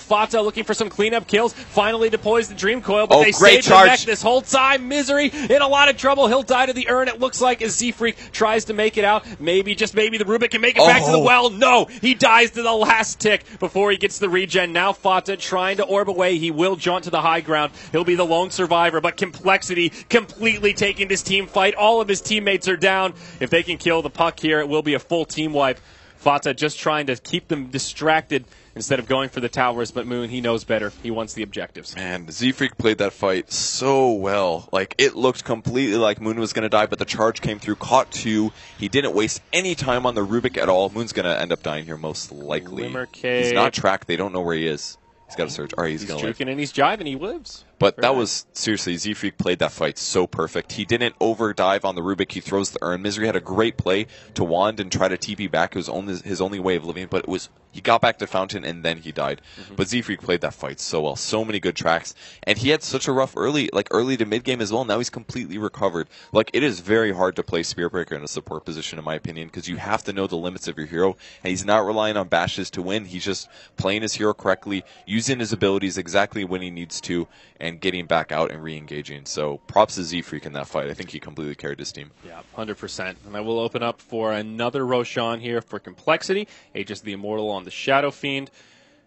Fata looking for some cleanup kills. Finally deploys the Dream Coil, but they great saved the mech charge. this whole time. Misery in a lot of trouble. He'll die to the urn, it looks like, as Z-Freak tries to make it out. Maybe, just maybe, the Rubik can make it back to the well. No, he dies to the last tick before he gets the regen. Now Fata trying to orb away. He will jaunt to the high ground. He'll be the lone survivor, but Complexity completely taking this team fight. All of his teammates are down. If they can kill the puck here, it will be a full team wipe. Fata just trying to keep them distracted instead of going for the towers, but Moon, he knows better. He wants the objectives. Man, Z-Freak played that fight so well. Like, it looked completely like Moon was going to die, but the charge came through, caught two. He didn't waste any time on the Rubik at all. Moon's going to end up dying here most likely. He's not tracked. They don't know where he is. He's got to search. All right, he's going to live. He's juking and he's jiving. He lives. But that was, seriously, Z-Freak played that fight so perfect. He didn't overdive on the Rubik. He throws the urn. Misery had a great play to wand and try to TP back. It was his only way of living, but it was he got back to Fountain and then he died. But Z-Freak played that fight so well. So many good tracks. And he had such a rough early to mid-game as well. Now he's completely recovered. Like, it is very hard to play Spirit Breaker in a support position, in my opinion, because you have to know the limits of your hero. And he's not relying on bashes to win. He's just playing his hero correctly, using his abilities exactly when he needs to, and getting back out and re-engaging. So props to Z-Freak in that fight. I think he completely carried his team. Yeah, 100%. And I will open up for another Roshan here for Complexity. Aegis the Immortal on the Shadow Fiend.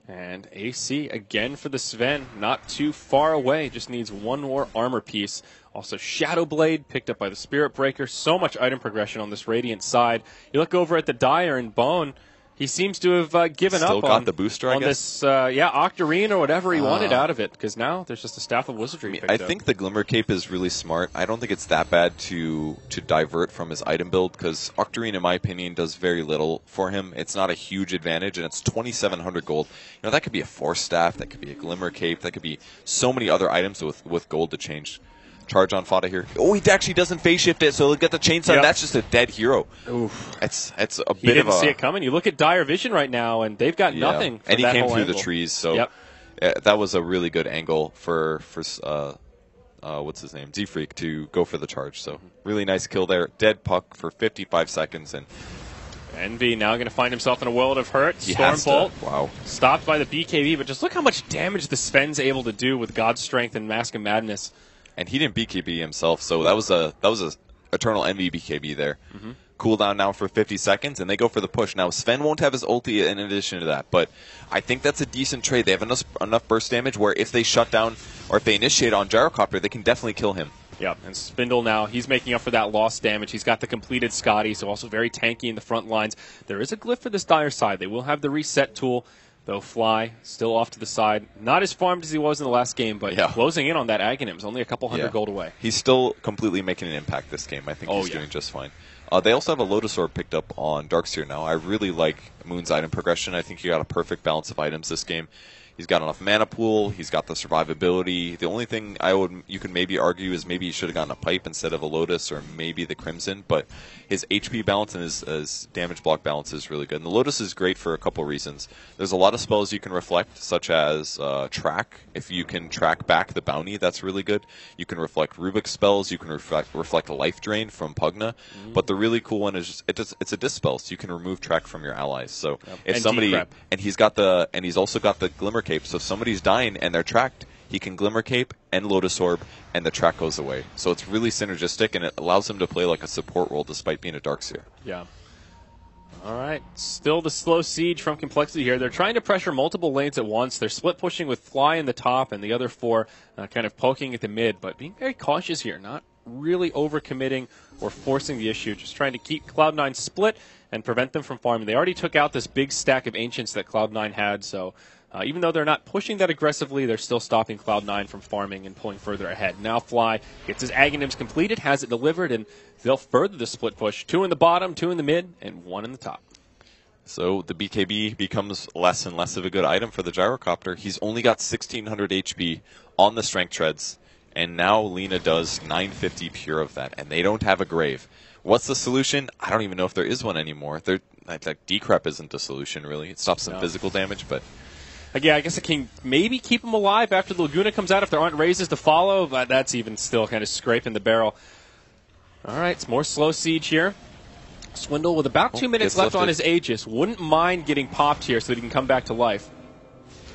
And AC again for the Sven. Not too far away. Just needs one more armor piece. Also Shadow Blade picked up by the Spirit Breaker. So much item progression on this Radiant side. You look over at the Dire and Bone. He seems to have given up got the booster, I guess? this, Octarine or whatever he wanted out of it, because now there's just a Staff of Wizardry picked I up. think the Glimmer Cape is really smart. I don't think it's that bad to divert from his item build, because Octarine, in my opinion, does very little for him. It's not a huge advantage, and it's 2,700 gold. You know, that could be a Force Staff, that could be a Glimmer Cape, that could be so many other items with gold to change. Charge on Fata here. Oh, he actually doesn't phase shift it, so he'll get the chainsaw. Yep. That's just a dead hero. Oof. It's a bit of a... He didn't see it coming. You look at Dire Vision right now, and they've got nothing for and he that came whole through angle. the trees, so that was a really good angle for what's his name? Z-Freak to go for the charge. So really nice kill there. Dead puck for 55 seconds, and Envy now going to find himself in a world of hurt. Stormbolt. Wow. Stopped by the BKB, but just look how much damage the Sven's able to do with God's Strength and Mask of Madness. And he didn't BKB himself, so that was a Eternal Envy BKB there. Cooldown now for 50 seconds, and they go for the push. Now, Sven won't have his ulti in addition to that, but I think that's a decent trade. They have enough burst damage where if they shut down or if they initiate on Gyrocopter, they can definitely kill him. Yeah, and Spindle now, he's making up for that lost damage. He's got the completed Scotty, so also very tanky in the front lines. There is a glyph for this Dire side. They will have the reset tool. Though Fly still off to the side. Not as farmed as he was in the last game, but closing in on that Aghanim is only a couple hundred gold away. He's still completely making an impact this game. I think he's doing just fine. They also have a Lotus Orb picked up on Darkseer now. I really like Moon's item progression. I think he got a perfect balance of items this game. He's got enough mana pool. He's got the survivability. The only thing you could maybe argue is maybe he should have gotten a pipe instead of a Lotus or maybe the Crimson. But his HP balance and his damage block balance is really good. And the Lotus is great for a couple reasons. There's a lot of spells you can reflect, such as Track. If you can track back the bounty, that's really good. You can reflect Rubik spells. You can reflect a Life Drain from Pugna. But the really cool one is it's a dispel, so you can remove Track from your allies. So if somebody and he's also got the Glimmer Cape. So if somebody's dying and they're tracked, he can Glimmer Cape and Lotus Orb, and the track goes away. So it's really synergistic, and it allows him to play like a support role despite being a Darkseer. Yeah. All right. Still the slow siege from Complexity here. They're trying to pressure multiple lanes at once. They're split pushing with Fly in the top and the other four kind of poking at the mid, but being very cautious here, not really overcommitting or forcing the issue, just trying to keep Cloud9 split and prevent them from farming. They already took out this big stack of Ancients that Cloud9 had, so even though they're not pushing that aggressively, they're still stopping Cloud9 from farming and pulling further ahead. Now Fly gets his Aghanims completed, has it delivered, and they'll further the split push. 2 in the bottom, 2 in the mid, and 1 in the top. So the BKB becomes less and less of a good item for the Gyrocopter. He's only got 1,600 HP on the Strength Treads, and now Lina does 950 pure of that, and they don't have a grave. What's the solution? I don't even know if there is one anymore. Decrep isn't the solution, really. It stops some physical damage, but... Yeah, I guess it can maybe keep them alive after the Laguna comes out if there aren't raises to follow, but that's even still kind of scraping the barrel. All right, it's more slow siege here. Swindle with about 2 minutes left on his Aegis. Wouldn't mind getting popped here so that he can come back to life.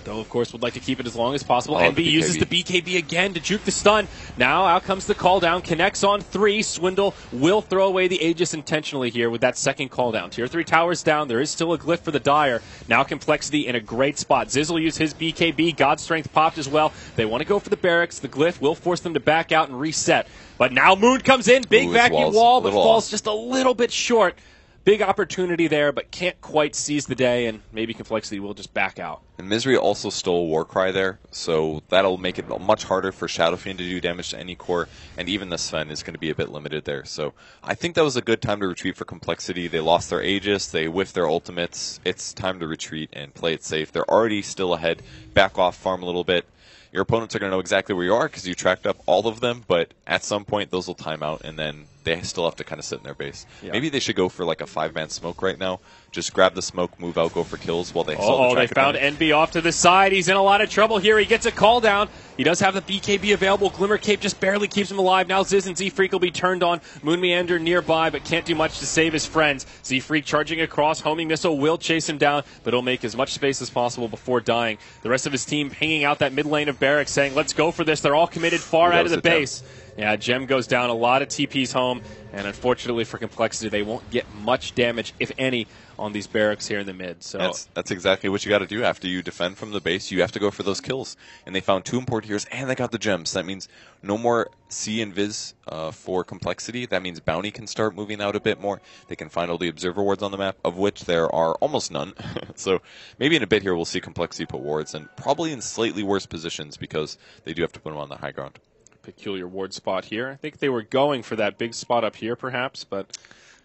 Though, of course, would like to keep it as long as possible. Oh, Envy uses the BKB again to juke the stun. Now out comes the call down. Connects on 3. Swindle will throw away the Aegis intentionally here with that second call down. Tier 3 towers down. There is still a glyph for the Dire. Now Complexity in a great spot. Ziz will use his BKB. God Strength popped as well. They want to go for the barracks. The glyph will force them to back out and reset. But now Moon comes in. Big vacuum wall, but falls just a little bit short. Big opportunity there, but can't quite seize the day, and maybe Complexity will just back out. And Misery also stole Warcry there, so that'll make it much harder for Shadow Fiend to do damage to any core, and even the Sven is going to be a bit limited there. So I think that was a good time to retreat for Complexity. They lost their Aegis, they whiffed their ultimates. It's time to retreat and play it safe. They're already still ahead. Back off, farm a little bit. Your opponents are going to know exactly where you are because you tracked up all of them, but at some point those will time out, and then they still have to kind of sit in their base. Yeah. Maybe they should go for like a 5-man smoke right now. Just grab the smoke, move out, go for kills while they still have the track. They found Envy off to the side. He's in a lot of trouble here. He gets a call down. He does have the BKB available. Glimmer Cape just barely keeps him alive. Now Ziz and Z-Freak will be turned on. Moon Meander nearby, but can't do much to save his friends. Z-Freak charging across. Homing Missile will chase him down, but he'll make as much space as possible before dying. The rest of his team hanging out that mid lane of Barracks saying, let's go for this. They're all committed far out of the base. Yeah, Gem goes down. A lot of TPs home, and unfortunately for Complexity, they won't get much damage, if any, on these barracks here in the mid. So that's exactly what you got to do after you defend from the base. You have to go for those kills, and they found 2 import heroes, and they got the gems. That means no more C and Viz for Complexity. That means Bounty can start moving out a bit more. They can find all the observer wards on the map, of which there are almost none. So maybe in a bit here we'll see Complexity put wards, and probably in slightly worse positions because they do have to put them on the high ground. Peculiar ward spot here. I think they were going for that big spot up here, perhaps, but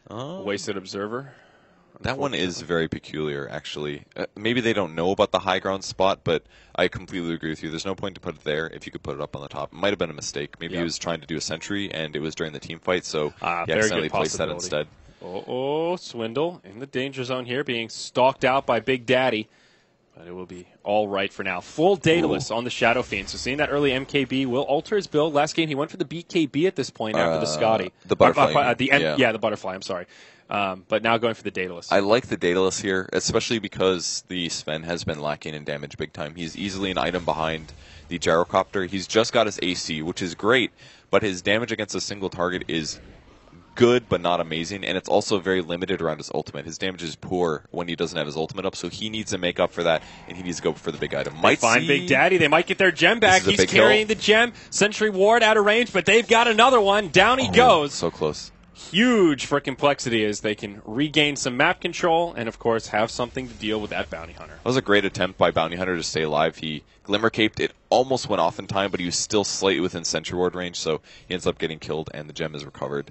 wasted observer. That one is very peculiar, actually. Maybe they don't know about the high ground spot, but I completely agree with you. There's no point to put it there if you could put it up on the top. It might have been a mistake. Maybe he was trying to do a sentry, and it was during the team fight, so he accidentally placed that instead. Swindle in the danger zone here, being stalked out by Big Daddy. But it will be all right for now. Full Daedalus on the Shadow Fiend. So seeing that early MKB will alter his build. Last game he went for the BKB at this point after the Scotty. The butterfly. The butterfly, I'm sorry. But now going for the Daedalus. I like the Daedalus here, especially because the Sven has been lacking in damage big time. He's easily an item behind the Gyrocopter. He's just got his AC, which is great, but his damage against a single target is good but not amazing, and it's also very limited around his ultimate. His damage is poor when he doesn't have his ultimate up, so he needs to make up for that, and he needs to go for the big item. Might find Big Daddy. They might get their gem back. He's carrying the gem. Sentry Ward out of range, but they've got another one. Down he goes. So close. Huge for Complexity as they can regain some map control and, of course, have something to deal with that Bounty Hunter. That was a great attempt by Bounty Hunter to stay alive. He Glimmer Caped. It almost went off in time, but he was still slightly within Sentry Ward range, so he ends up getting killed, and the gem is recovered.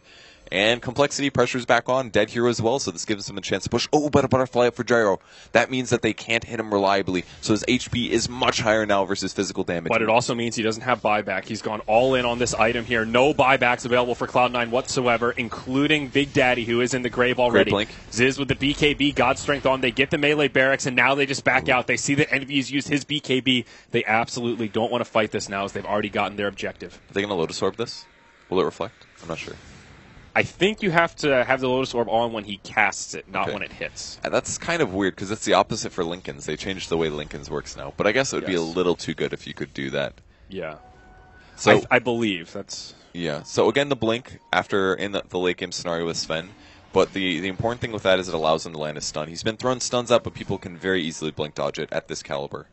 And Complexity pressure's back on. Dead hero as well, so this gives him a chance to push. Oh, but a butterfly up for Gyro. That means that they can't hit him reliably, so his HP is much higher now versus physical damage. But it also means he doesn't have buyback. He's gone all in on this item here. No buybacks available for Cloud9 whatsoever, including Big Daddy, who is in the grave already. Ziz with the BKB, God Strength on. They get the melee barracks, and now they just back out. They see that Envy's used his BKB. They absolutely don't want to fight this now as they've already gotten their objective. Are they going to Lotus Orb this? Will it reflect? I'm not sure. I think you have to have the Lotus Orb on when he casts it, not when it hits. That's kind of weird, because it's the opposite for Linken's. They changed the way Linken's works now. But I guess it would be a little too good if you could do that. Yeah. So I believe that's... Yeah. So again, the Blink after in the late game scenario with Sven. But the important thing with that is it allows him to land a stun. He's been throwing stuns up, but people can very easily Blink dodge it at this caliber.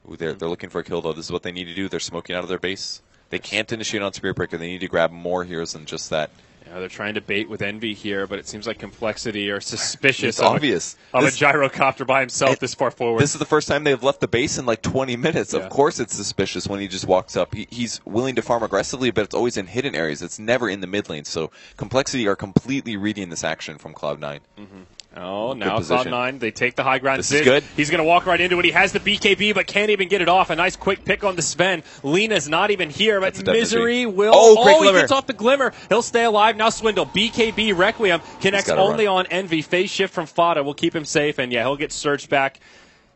They're looking for a kill, though. This is what they need to do. They're smoking out of their base. They can't initiate on Spirit Breaker. They need to grab more heroes than just that. Yeah, they're trying to bait with Envy here, but it seems like Complexity are suspicious of a Gyrocopter by himself this far forward. This is the first time they've left the base in like 20 minutes. Yeah. Of course it's suspicious when he just walks up. He's willing to farm aggressively, but it's always in hidden areas. It's never in the mid lane. So Complexity are completely reading this action from Cloud9. Mm-hmm. Oh, now Cloud9, they take the high ground. This is good. He's going to walk right into it. He has the BKB, but can't even get it off. A nice quick pick on the Sven. Lena's not even here, but Misery will... Oh, he gets off the Glimmer. He'll stay alive. Now Swindle. BKB Requiem connects only on Envy. Phase shift from Fata will keep him safe, and yeah, he'll get surged back.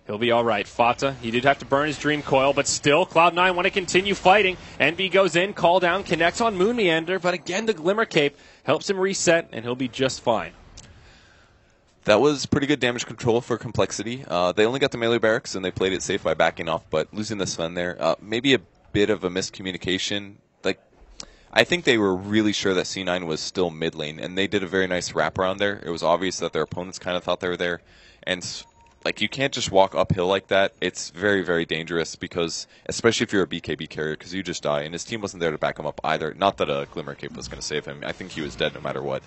He'll be all right. Fata, he did have to burn his Dream Coil, but still, Cloud9 want to continue fighting. Envy goes in, call down, connects on Moon Meander, but again, the Glimmer Cape helps him reset, and he'll be just fine. That was pretty good damage control for Complexity. They only got the melee barracks, and they played it safe by backing off, but losing the Sven there, maybe a bit of a miscommunication. Like, I think they were really sure that C9 was still mid lane, and they did a very nice wraparound there. It was obvious that their opponents kind of thought they were there, and like, you can't just walk uphill like that. It's very, very dangerous because, especially if you're a BKB carrier, because you just die, and his team wasn't there to back him up either. Not that a Glimmer Cape was going to save him. I think he was dead no matter what.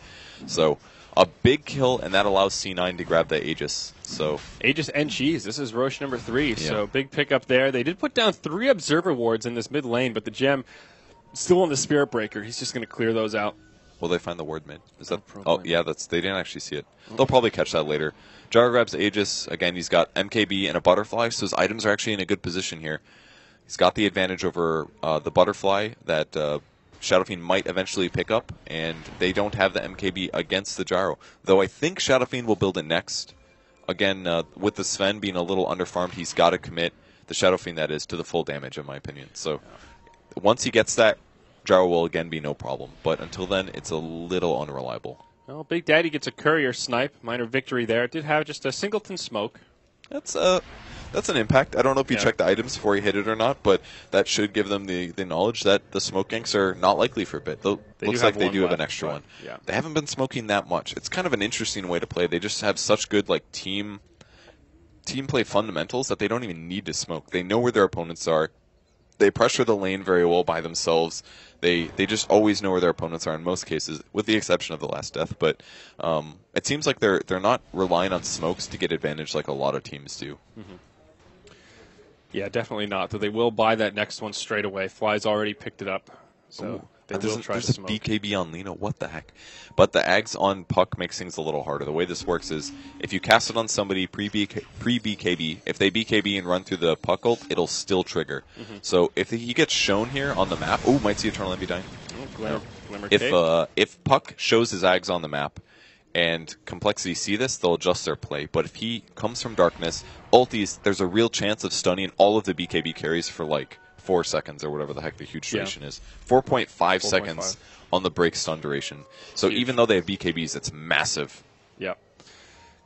So, a big kill, and that allows C9 to grab the Aegis. So Aegis and Cheese. This is Roche number 3. Yeah. So big pickup there. They did put down 3 Observer wards in this mid lane, but the gem still on the Spirit Breaker. He's just going to clear those out. Will they find the ward mid? Is that? Probably. Oh, yeah. They didn't actually see it. They'll probably catch that later. Gyro grabs Aegis. Again, he's got MKB and a Butterfly, so his items are actually in a good position here. He's got the advantage over the Butterfly that Shadow Fiend might eventually pick up, and they don't have the MKB against the Gyro. Though I think Shadow Fiend will build it next. Again, with the Sven being a little underfarmed, he's got to commit the Shadow Fiend, that is, to the full damage, in my opinion. So once he gets that, Gyro will again be no problem. But until then, it's a little unreliable. Well, Big Daddy gets a courier snipe. Minor victory there. It did have just a singleton smoke. That's an impact. I don't know if you checked the items before you hit it or not, but that should give them the knowledge that the smoke ganks are not likely for a bit. Though looks like they do have an extra one. Yeah. They haven't been smoking that much. It's kind of an interesting way to play. They just have such good team play fundamentals that they don't even need to smoke. They know where their opponents are. They pressure the lane very well by themselves. They just always know where their opponents are in most cases, with the exception of the last death. But it seems like they're not relying on smokes to get advantage like a lot of teams do. Mm-hmm. Yeah, definitely not. Though they will buy that next one straight away. Fly's already picked it up, so they will try to smoke. There's a BKB on Lino. What the heck? But the Ags on Puck makes things a little harder. The way this works is if you cast it on somebody pre-BKB, if they BKB and run through the Puck ult, it'll still trigger. Mm-hmm. So if he gets shown here on the map, might see Eternal Envy dying. Glimmer if Puck shows his Ags on the map, and Complexity see this, they'll adjust their play. But if he comes from darkness, ulties, there's a real chance of stunning all of the BKB carries for 4 seconds or whatever the heck the huge duration is. 4.5 seconds on the break stun duration. So even though they have BKBs, it's massive. Yep.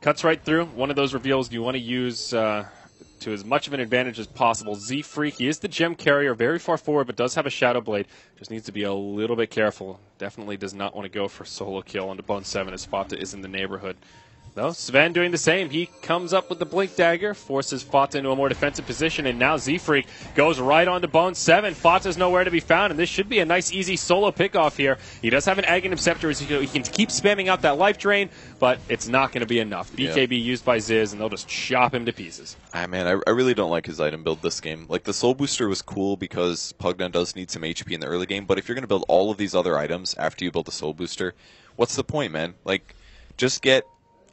Cuts right through. One of those reveals you want to use to as much of an advantage as possible. Z-Freak, he is the gem carrier, very far forward, but does have a Shadow Blade. Just needs to be a little bit careful. Definitely does not want to go for solo kill onto Bone 7 as Fata is in the neighborhood. Though Sven doing the same. He comes up with the Blink Dagger, forces Fata into a more defensive position, and now Z-Freak goes right on to Bone 7. Fata's nowhere to be found, and this should be a nice, easy solo pickoff here. He does have an Aghanim Scepter, so he can keep spamming out that life drain, but it's not going to be enough. BKB used by Ziz, and they'll just chop him to pieces. Man, I really don't like his item build this game. The Soul Booster was cool because Pugna does need some HP in the early game, but if you're going to build all of these other items after you build the Soul Booster, what's the point, man? Just get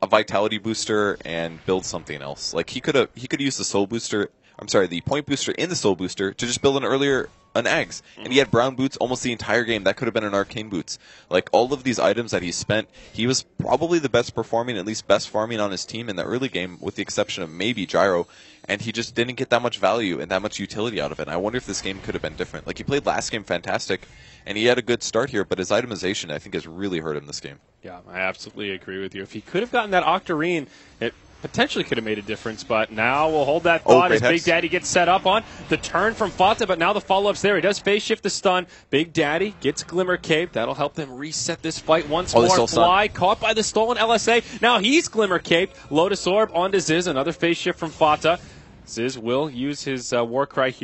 a Vitality Booster and build something else. He could use the Soul Booster, the Point Booster in the Soul Booster to just build an Ags. And he had Brown Boots almost the entire game. That could have been an Arcane Boots. All of these items that he spent, he was probably the best performing, at least best farming on his team in the early game, with the exception of maybe Gyro. And he just didn't get that much value and that much utility out of it. And I wonder if this game could have been different. He played last game fantastic, and he had a good start here, but his itemization, I think, has really hurt him this game. Yeah, I absolutely agree with you. If he could have gotten that Octarine, it potentially could have made a difference, but now we'll hold that thought as Big Daddy gets set up on the turn from Fata, but now the follow-up's there. He does phase shift the stun. Big Daddy gets Glimmer Cape. That'll help them reset this fight once more. Fly caught by the stolen LSA. Now he's Glimmer Cape. Lotus Orb onto Ziz. Another phase shift from Fata. Ziz will use his Warcry here.